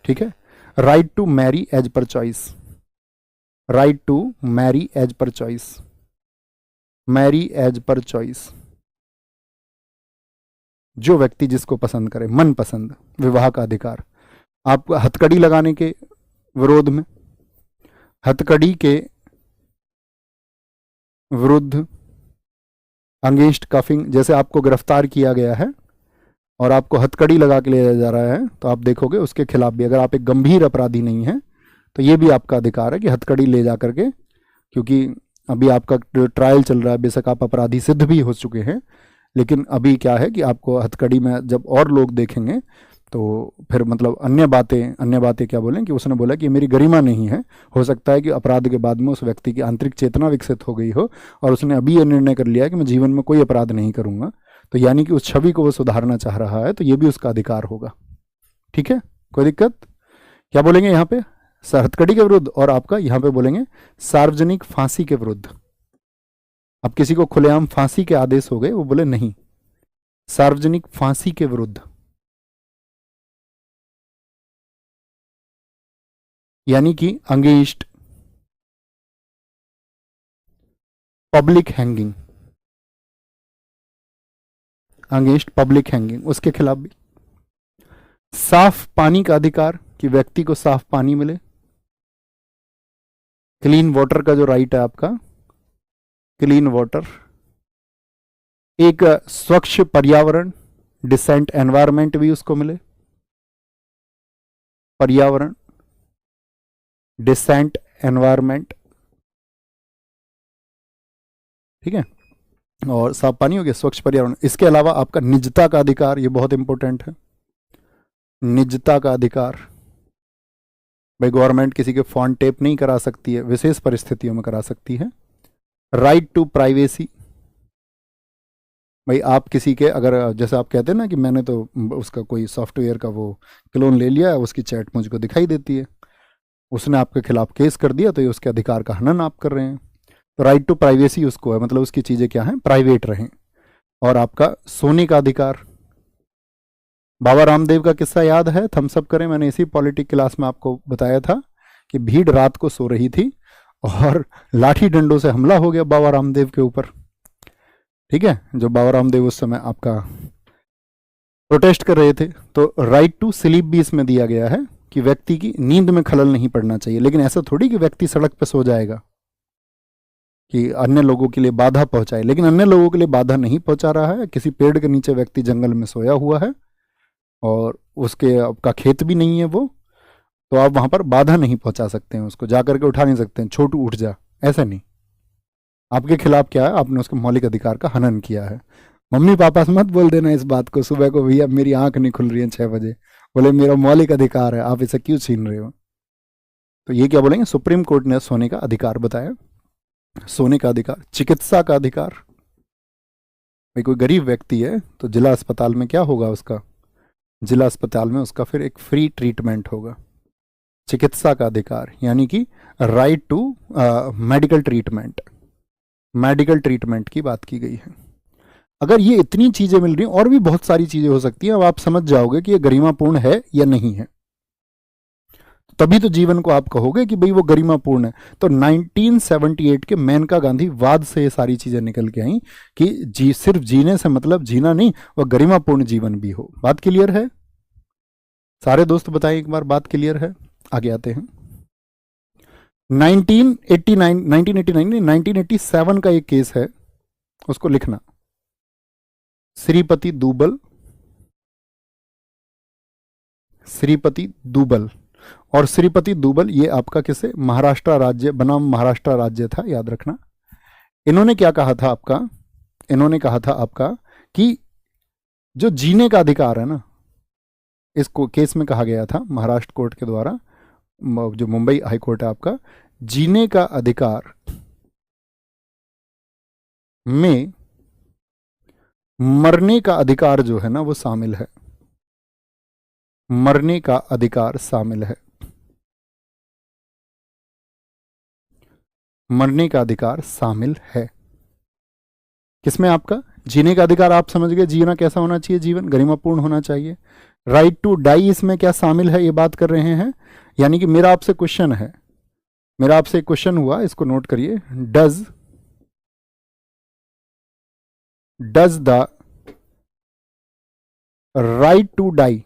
ठीक है। Right to marry as per choice, right to marry as per choice, marry as per choice, जो व्यक्ति जिसको पसंद करे, मन पसंद, विवाह का अधिकार। आप हथकड़ी लगाने के विरोध में, हथकड़ी के विरुद्ध, अगेंस्ट कफिंग, जैसे आपको गिरफ्तार किया गया है और आपको हथकड़ी लगा के ले जाया जा रहा है, तो आप देखोगे उसके खिलाफ भी, अगर आप एक गंभीर अपराधी नहीं हैं तो ये भी आपका अधिकार है कि हथकड़ी ले जा करके, क्योंकि अभी आपका ट्रायल चल रहा है, बेशक आप अपराधी सिद्ध भी हो चुके हैं, लेकिन अभी क्या है कि आपको हथकड़ी में जब और लोग देखेंगे तो फिर मतलब अन्य बातें क्या बोलें कि उसने बोला कि मेरी गरिमा नहीं है। हो सकता है कि अपराध के बाद में उस व्यक्ति की आंतरिक चेतना विकसित हो गई हो और उसने अभी ये निर्णय कर लिया कि मैं जीवन में कोई अपराध नहीं करूंगा, तो यानी कि उस छवि को वो सुधारना चाह रहा है, तो ये भी उसका अधिकार होगा। ठीक है, कोई दिक्कत? क्या बोलेंगे यहाँ पे? हथकड़ी के विरुद्ध, और आपका यहाँ पे बोलेंगे सार्वजनिक फांसी के विरुद्ध। अब किसी को खुलेआम फांसी के आदेश हो गए, वो बोले नहीं, सार्वजनिक फांसी के विरुद्ध, यानी कि against public hanging, against public hanging, उसके खिलाफ भी। साफ पानी का अधिकार, कि व्यक्ति को साफ पानी मिले, क्लीन वाटर का जो राइट है आपका, क्लीन वाटर। एक स्वच्छ पर्यावरण, डिसेंट एनवायरमेंट भी उसको मिले, पर्यावरण, डिसेंट एनवायरमेंट, ठीक है, और साफ पानी हो गया, स्वच्छ पर्यावरण। इसके अलावा आपका निजता का अधिकार, ये बहुत इंपॉर्टेंट है, निजता का अधिकार। भाई गवर्नमेंट किसी के फोन टेप नहीं करा सकती है, विशेष परिस्थितियों में करा सकती है। राइट टू प्राइवेसी, भाई आप किसी के, अगर जैसे आप कहते हैं ना कि मैंने तो उसका कोई सॉफ्टवेयर का वो क्लोन ले लिया है, उसकी चैट मुझको दिखाई देती है, उसने आपके खिलाफ केस कर दिया, तो ये उसके अधिकार का हनन आप कर रहे हैं। तो राइट टू प्राइवेसी उसको है, मतलब उसकी चीज़ें क्या हैं, प्राइवेट रहें। और आपका सोने का अधिकार, बाबा रामदेव का किस्सा याद है? थम्सअप करें, मैंने इसी पॉलिटिक क्लास में आपको बताया था कि भीड़ रात को सो रही थी और लाठी डंडों से हमला हो गया बाबा रामदेव के ऊपर। ठीक है, जो बाबा रामदेव उस समय आपका प्रोटेस्ट कर रहे थे। तो राइट टू स्लीप भी इसमें दिया गया है कि व्यक्ति की नींद में खलल नहीं पड़ना चाहिए। लेकिन ऐसा थोड़ी कि व्यक्ति सड़क पर सो जाएगा कि अन्य लोगों के लिए बाधा पहुंचाए, लेकिन अन्य लोगों के लिए बाधा नहीं पहुंचा रहा है। किसी पेड़ के नीचे व्यक्ति जंगल में सोया हुआ है और उसके आपका खेत भी नहीं है वो, तो आप वहां पर बाधा नहीं पहुंचा सकते हैं, उसको जाकर के उठा नहीं सकते हैं, छोटू उठ जा, ऐसा नहीं। आपके खिलाफ क्या है, आपने उसके मौलिक अधिकार का हनन किया है। मम्मी पापा से मत बोल देना इस बात को सुबह को, भैया मेरी आंख नहीं खुल रही है 6 बजे, बोले मेरा मौलिक अधिकार है, आप इसे क्यों छीन रहे हो। तो ये क्या बोलेंगे, सुप्रीम कोर्ट ने सोने का अधिकार बताया। सोने का अधिकार, चिकित्सा का अधिकार, भाई कोई गरीब व्यक्ति है तो जिला अस्पताल में क्या होगा उसका, जिला अस्पताल में उसका फिर एक फ्री ट्रीटमेंट होगा। चिकित्सा का अधिकार यानी कि right to medical treatment, medical treatment की बात की गई है। अगर ये इतनी चीजें मिल रही हैं, और भी बहुत सारी चीजें हो सकती हैं, अब आप समझ जाओगे कि ये गरिमापूर्ण है या नहीं है, तभी तो जीवन को आप कहोगे कि भाई वो गरिमापूर्ण है। तो 1978 के मेनका गांधी वाद से ये सारी चीजें निकल के आई कि सिर्फ जीने से मतलब जीना नहीं, वह गरिमापूर्ण जीवन भी हो। बात क्लियर है? सारे दोस्त बताएं एक बार, बात क्लियर है? आगे आते हैं। 1987 का एक केस है, उसको लिखना, श्रीपति दूबल, श्रीपति दूबल। और श्रीपति दूबल ये आपका किसे, महाराष्ट्र राज्य बनाम महाराष्ट्र राज्य था, याद रखना। इन्होंने क्या कहा था आपका, इन्होंने कहा था आपका कि जो जीने का अधिकार है ना, इसको केस में कहा गया था महाराष्ट्र कोर्ट के द्वारा, जो मुंबई हाई कोर्ट है आपका, जीने का अधिकार में मरने का अधिकार जो है ना वो शामिल है, मरने का अधिकार शामिल है, मरने का अधिकार शामिल है। किसमें? आपका जीने का अधिकार। आप समझ गए जीना कैसा होना चाहिए, जीवन गरिमापूर्ण होना चाहिए। राइट टू डाई इसमें क्या शामिल है ये बात कर रहे हैं। यानी कि मेरा आपसे क्वेश्चन है, मेरा आपसे एक क्वेश्चन हुआ, इसको नोट करिए। Does the right to die,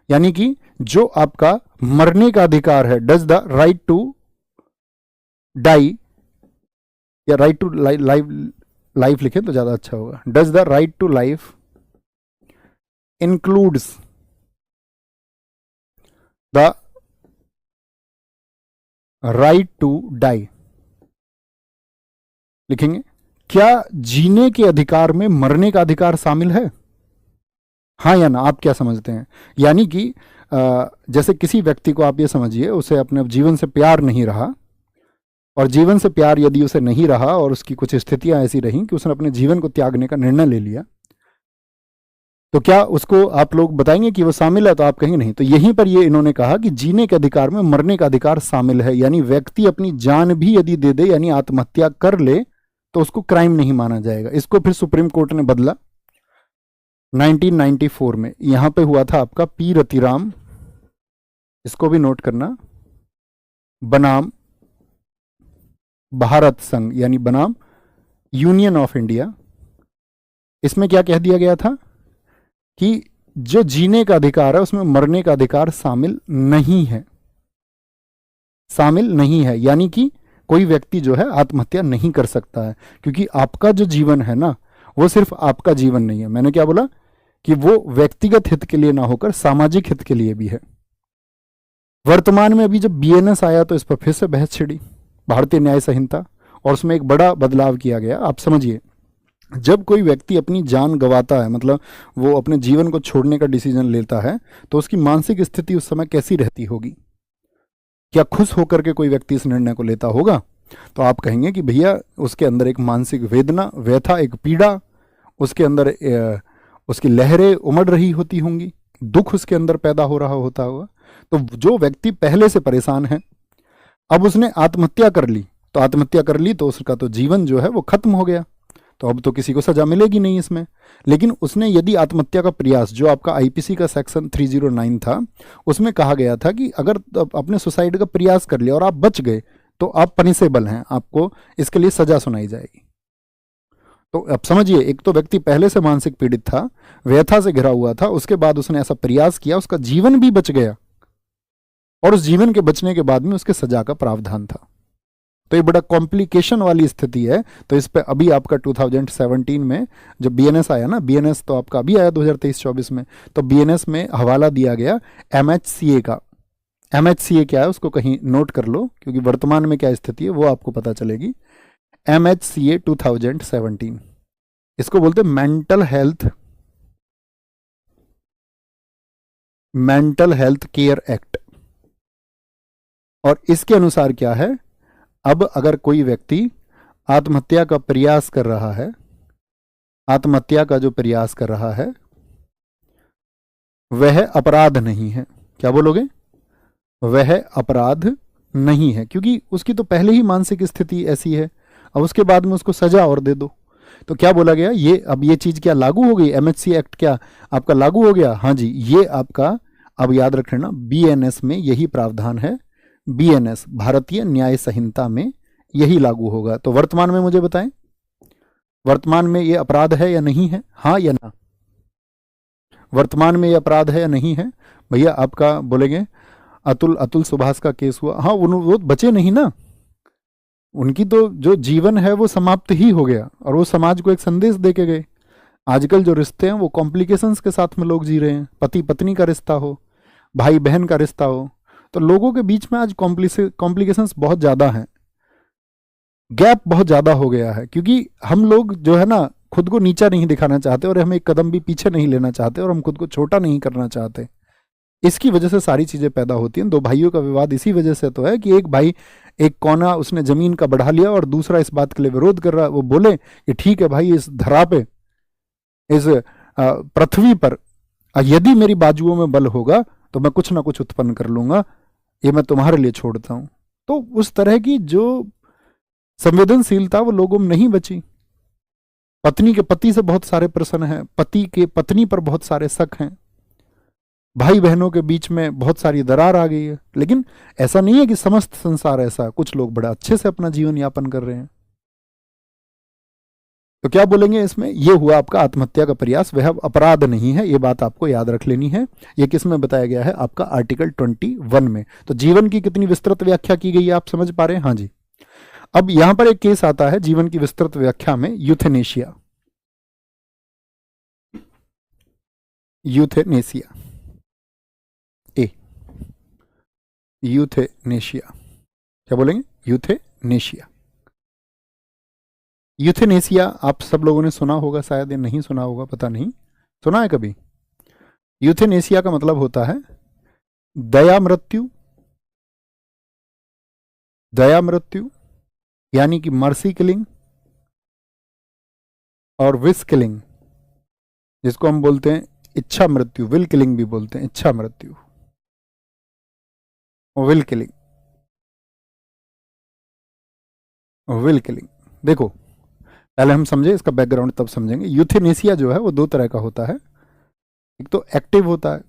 यानी कि जो आपका मरने का अधिकार है, does the right to die या राइट टू लाइफ, लाइफ लिखें तो ज्यादा अच्छा होगा। Does the right to life includes the right to die, लिखेंगे क्या जीने के अधिकार में मरने का अधिकार शामिल है, हाँ या ना? आप क्या समझते हैं? यानी कि जैसे किसी व्यक्ति को आप ये समझिए, उसे अपने जीवन से प्यार नहीं रहा, और जीवन से प्यार यदि उसे नहीं रहा और उसकी कुछ स्थितियां ऐसी रहीं कि उसने अपने जीवन को त्यागने का निर्णय ले लिया, तो क्या उसको आप लोग बताएंगे कि वो शामिल है? तो आप कहेंगे नहीं। तो यहीं पर ये इन्होंने कहा कि जीने के अधिकार में मरने का अधिकार शामिल है, यानी व्यक्ति अपनी जान भी यदि दे दे, यानी आत्महत्या कर ले, तो उसको क्राइम नहीं माना जाएगा। इसको फिर सुप्रीम कोर्ट ने बदला 1994 में। यहां पे हुआ था आपका पी रतिराम, इसको भी नोट करना, बनाम भारत संघ, यानी बनाम यूनियन ऑफ इंडिया। इसमें क्या कह दिया गया था कि जो जीने का अधिकार है उसमें मरने का अधिकार शामिल नहीं है, शामिल नहीं है। यानी कि कोई व्यक्ति जो है आत्महत्या नहीं कर सकता है, क्योंकि आपका जो जीवन है ना, वो सिर्फ आपका जीवन नहीं है। मैंने क्या बोला कि वो व्यक्तिगत हित के लिए ना होकर सामाजिक हित के लिए भी है। वर्तमान में अभी जब बीएनएस आया तो इस पर फिर से बहस छिड़ी, भारतीय न्याय संहिता, और उसमें एक बड़ा बदलाव किया गया। आप समझिए, जब कोई व्यक्ति अपनी जान गंवाता है, मतलब वो अपने जीवन को छोड़ने का डिसीजन लेता है, तो उसकी मानसिक स्थिति उस समय कैसी रहती होगी? क्या खुश होकर के कोई व्यक्ति इस निर्णय को लेता होगा? तो आप कहेंगे कि भैया उसके अंदर एक मानसिक वेदना, व्यथा, एक पीड़ा, उसके अंदर उसकी लहरें उमड़ रही होती होंगी, दुख उसके अंदर पैदा हो रहा होता होगा। तो जो व्यक्ति पहले से परेशान है, अब उसने आत्महत्या कर ली, तो आत्महत्या कर ली तो उसका तो जीवन जो है वो खत्म हो गया, तो अब तो किसी को सजा मिलेगी नहीं इसमें। लेकिन उसने यदि आत्महत्या का प्रयास, जो आपका आईपीसी का सेक्शन 309 था, उसमें कहा गया था कि अगर आपने सुसाइड का प्रयास कर लिया और आप बच गए तो आप पनिशेबल हैं, आपको इसके लिए सजा सुनाई जाएगी। तो अब समझिए, एक तो व्यक्ति पहले से मानसिक पीड़ित था, व्यथा से घिरा हुआ था, उसके बाद उसने ऐसा प्रयास किया, उसका जीवन भी बच गया, और उस जीवन के बचने के बाद में उसके सजा का प्रावधान था। तो ये बड़ा कॉम्प्लिकेशन वाली स्थिति है। तो इस पे अभी आपका 2017 में जब बीएनएस आया ना, बीएनएस तो आपका अभी आया 2023-24 में, तो बीएनएस में हवाला दिया गया एमएचसीए का। एमएचसीए क्या है उसको कहीं नोट कर लो, क्योंकि वर्तमान में क्या स्थिति है वो आपको पता चलेगी। एमएचसीए 2017, इसको बोलते मेंटल हेल्थ केयर एक्ट। और इसके अनुसार क्या है, अब अगर कोई व्यक्ति आत्महत्या का प्रयास कर रहा है, आत्महत्या का जो प्रयास कर रहा है वह अपराध नहीं है। क्या बोलोगे? वह अपराध नहीं है, क्योंकि उसकी तो पहले ही मानसिक स्थिति ऐसी है, अब उसके बाद में उसको सजा और दे दो। तो क्या बोला गया, ये अब ये चीज क्या लागू हो गई? एमएचसी एक्ट क्या आपका लागू हो गया? हाँ जी, ये आपका अब याद रख लेना, बीएनएस में यही प्रावधान है, बीएनएस भारतीय न्याय संहिता में यही लागू होगा। तो वर्तमान में मुझे बताएं, वर्तमान में ये अपराध है या नहीं है? हाँ या ना? वर्तमान में ये अपराध है या नहीं है? भैया आपका बोलेंगे अतुल सुभाष का केस हुआ, हाँ वो बचे नहीं ना, उनकी तो जो जीवन है वो समाप्त ही हो गया, और वो समाज को एक संदेश दे के गए। आजकल जो रिश्ते हैं वो कॉम्प्लिकेशंस के साथ में लोग जी रहे हैं, पति पत्नी का रिश्ता हो, भाई बहन का रिश्ता हो, तो लोगों के बीच में आज कॉम्प्लिकेशंस बहुत ज़्यादा हैं, गैप बहुत ज़्यादा हो गया है, क्योंकि हम लोग जो है ना खुद को नीचा नहीं दिखाना चाहते, और हम एक कदम भी पीछे नहीं लेना चाहते, और हम खुद को छोटा नहीं करना चाहते। इसकी वजह से सारी चीज़ें पैदा होती हैं। दो भाइयों का विवाद इसी वजह से तो है कि एक भाई एक कोना उसने ज़मीन का बढ़ा लिया और दूसरा इस बात के लिए विरोध कर रहा है। वो बोले कि ठीक है भाई, इस धरा पे, इस पृथ्वी पर यदि मेरी बाजुओं में बल होगा तो मैं कुछ ना कुछ उत्पन्न कर लूंगा, ये मैं तुम्हारे लिए छोड़ता हूं। तो उस तरह की जो संवेदनशीलता वो लोगों में नहीं बची। पत्नी के पति से बहुत सारे प्रश्न हैं, पति के पत्नी पर बहुत सारे शक हैं, भाई बहनों के बीच में बहुत सारी दरार आ गई है। लेकिन ऐसा नहीं है कि समस्त संसार ऐसा, कुछ लोग बड़ा अच्छे से अपना जीवन यापन कर रहे हैं। तो क्या बोलेंगे इसमें, ये हुआ आपका आत्महत्या का प्रयास, वह अपराध नहीं है, ये बात आपको याद रख लेनी है। ये किस में बताया गया है, आपका आर्टिकल 21 में। तो जीवन की कितनी विस्तृत व्याख्या की गई है, आप समझ पा रहे हैं। हाँ जी। अब यहां पर एक केस आता है जीवन की विस्तृत व्याख्या में, यूथेनेशिया। यूथेनेशिया, ए, यूथेनेशिया, क्या बोलेंगे, यूथेनेशिया। यूथेनेशिया आप सब लोगों ने सुना होगा शायद, या नहीं सुना होगा पता नहीं, सुना है कभी। यूथेनेशिया का मतलब होता है दया मृत्यु, दया मृत्यु यानी कि मर्सी किलिंग, और विश किलिंग जिसको हम बोलते हैं इच्छा मृत्यु, विल किलिंग भी बोलते हैं, इच्छा मृत्यु, विल किलिंग, विल किलिंग। देखो पहले हम समझे इसका बैकग्राउंड, तब समझेंगे। यूथेनेशिया जो है वो दो तरह का होता है, एक तो एक्टिव होता है,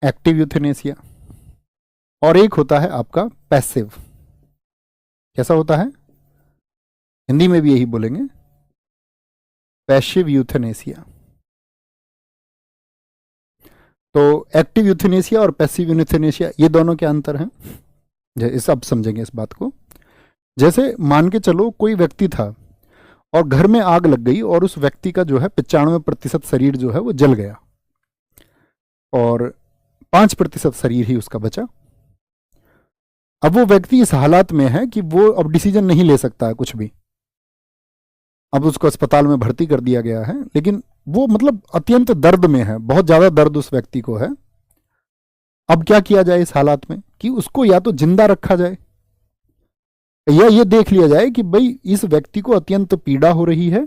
एक्टिव यूथेनेशिया, और एक होता है आपका पैसिव। कैसा होता है, हिंदी में भी यही बोलेंगे, पैसिव यूथेनेशिया। तो एक्टिव यूथेनेशिया और पैसिव यूथेनेशिया, ये दोनों क्या अंतर हैं, इस अब समझेंगे इस बात को। जैसे मान के चलो कोई व्यक्ति था और घर में आग लग गई और उस व्यक्ति का जो है 95% शरीर जो है वो जल गया और 5% शरीर ही उसका बचा। अब वो व्यक्ति इस हालात में है कि वो अब डिसीजन नहीं ले सकता है कुछ भी। अब उसको अस्पताल में भर्ती कर दिया गया है, लेकिन वो मतलब अत्यंत दर्द में है, बहुत ज्यादा दर्द उस व्यक्ति को है। अब क्या किया जाए इस हालात में, कि उसको या तो जिंदा रखा जाए या ये देख लिया जाए कि भाई इस व्यक्ति को अत्यंत पीड़ा हो रही है,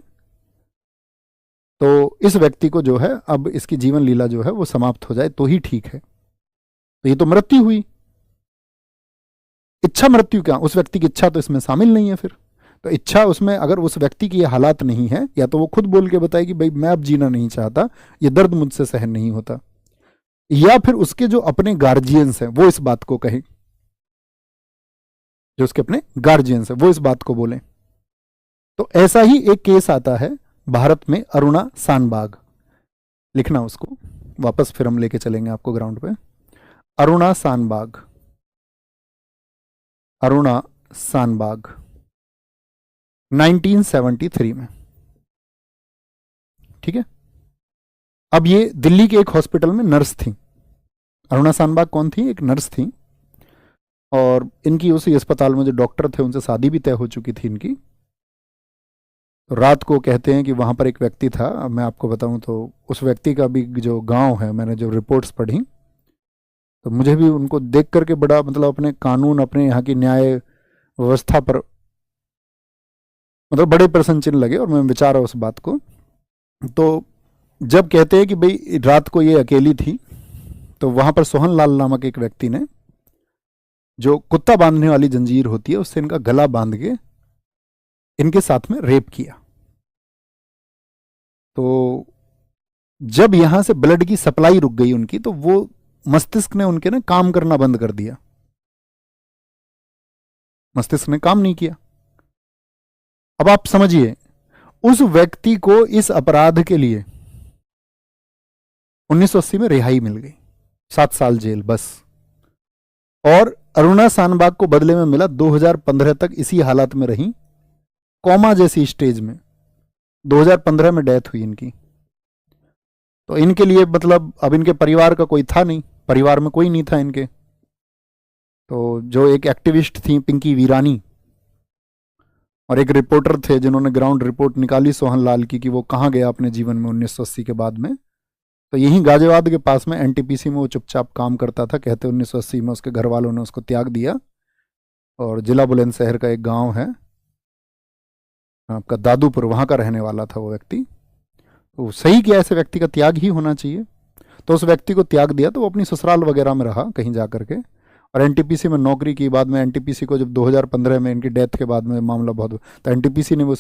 तो इस व्यक्ति को जो है अब इसकी जीवन लीला जो है वो समाप्त हो जाए तो ही ठीक है। तो ये तो मृत्यु हुई। इच्छा मृत्यु क्या, उस व्यक्ति की इच्छा तो इसमें शामिल नहीं है। फिर तो इच्छा उसमें, अगर उस व्यक्ति की ये हालात नहीं है, या तो वो खुद बोल के बताए कि भाई मैं अब जीना नहीं चाहता, ये दर्द मुझसे सहन नहीं होता, या फिर उसके जो अपने गार्जियंस हैं वो इस बात को कहें, जो उसके अपने गार्जियंस हैं वो इस बात को बोलें। तो ऐसा ही एक केस आता है भारत में, अरुणा सानबाग, लिखना उसको वापस, फिर हम लेके चलेंगे आपको ग्राउंड पे। अरुणा सानबाग, अरुणा सानबाग 1973 में, ठीक है। अब ये दिल्ली के एक हॉस्पिटल में नर्स थी। अरुणा सानबाग कौन थी, एक नर्स थी, और इनकी उसी अस्पताल में जो डॉक्टर थे उनसे शादी भी तय हो चुकी थी इनकी। तो रात को कहते हैं कि वहाँ पर एक व्यक्ति था, अब मैं आपको बताऊँ तो उस व्यक्ति का भी जो गांव है, मैंने जो रिपोर्ट्स पढ़ी तो मुझे भी उनको देख करके बड़ा मतलब अपने कानून, अपने यहाँ की न्याय व्यवस्था पर मतलब बड़े प्रश्न चिन्ह लगे, और मैं विचारा उस बात को। तो जब कहते हैं कि भाई रात को ये अकेली थी, तो वहाँ पर सोहन लाल नामक एक व्यक्ति ने जो कुत्ता बांधने वाली जंजीर होती है उससे इनका गला बांध के इनके साथ में रेप किया। तो जब यहां से ब्लड की सप्लाई रुक गई उनकी, तो वो मस्तिष्क ने उनके ना काम करना बंद कर दिया, मस्तिष्क ने काम नहीं किया। अब आप समझिए, उस व्यक्ति को इस अपराध के लिए 1980 में रिहाई मिल गई, 7 साल जेल बस। और अरुणा सानबाग को बदले में मिला 2015 तक इसी हालत में रही, कोमा जैसी स्टेज में। 2015 में डेथ हुई इनकी। तो इनके लिए मतलब अब इनके परिवार का कोई था नहीं, परिवार में कोई नहीं था इनके। तो जो एक एक्टिविस्ट थी पिंकी वीरानी, और एक रिपोर्टर थे जिन्होंने ग्राउंड रिपोर्ट निकाली सोहन लाल की कि वो कहाँ गया अपने जीवन में 1980 के बाद में। तो यहीं गाजियाबाद के पास में एनटीपीसी में वो चुपचाप काम करता था। कहते 1980 में उसके घर वालों ने उसको त्याग दिया, और जिला बुलंदशहर का एक गांव है आपका दादूपुर, वहाँ का रहने वाला था वो व्यक्ति। तो सही किया, ऐसे व्यक्ति का त्याग ही होना चाहिए। तो उस व्यक्ति को त्याग दिया, तो वो अपनी ससुराल वगैरह में रहा कहीं जा करके, और एनटीपीसी में नौकरी की। बाद में एनटीपीसी को जब 2015 में इनकी डेथ के बाद में मामला बहुत, तो एनटीपीसी ने उस